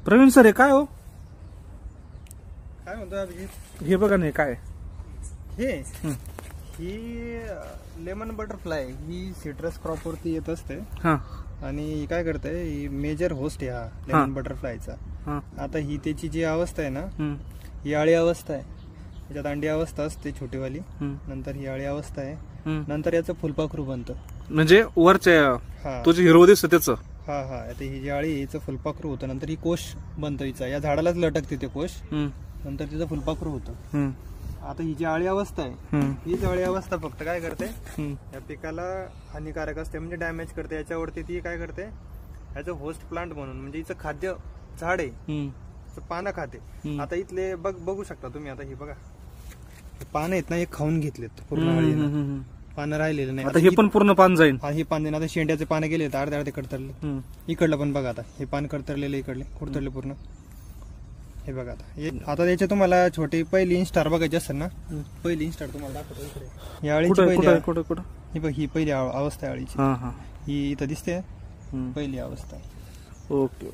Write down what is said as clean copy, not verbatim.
Pravin sir हे काय हो? काय म्हणतो अभिजित? हे बघा नाही काय ही लेमन बटरफ्लाय ही सिट्रस क्रॉप वरती येत असते. हा आणि ही काय करते, ही मेजर होस्ट आहे हा लेमन बटरफ्लायचा. हा आता ही त्याची जी अवस्था आहे ना, ही आळी अवस्था आहे. त्याच्यात अंडी अवस्था असते छोटीवाली, नंतर ही आळी अवस्था आहे, नंतर याचं फुलपाखरू बनतं. म्हणजे वरच्या तो जे हिरवं दिसतं त्याचं. हा हा आता ही जी आळी हिचं फुलपाखरू होतं, नंतर ही कोश बनतं हिचा, या झाडालाच लटकते ते कोश, नंतर तिचं फुलपाखरू होतं. आता ही जी आळी अवस्था आहे, ही आळी अवस्था फक्त काय करते, या पिकाला हानिकारक असते, म्हणजे डॅमेज करते. याच्यावरती ती काय करते, ऍज अ होस्ट प्लांट म्हणून, म्हणजे हिचं खाद्य झाड आहे, पानं खाते. आता इथले बघू शकता तुम्ही. आता ही बघा पानं आहेत ना, हे खाऊन घेतलेत पूर्ण आळीनं, पानं राहिलेले नाही. आता हे पण पूर्ण पान जाईल. हा, ही पान आता शेंड्याचे पानं गेले, अर्धे अर्धे कडतरले. इकडलं पण बघा, आता हे पान कडतरलेले, इकडले कुडतरले पूर्ण. हे बघा आता त्याचे तुम्हाला छोटी पहिली इन्स्टार बघायची असेल ना, पहिली इन्स्टार तुम्हाला दाखवतो इकडे. या आळीची ही बघ, ही पहिली अवस्था आहे आळीची, ही इथं दिसते पहिली अवस्था. ओके.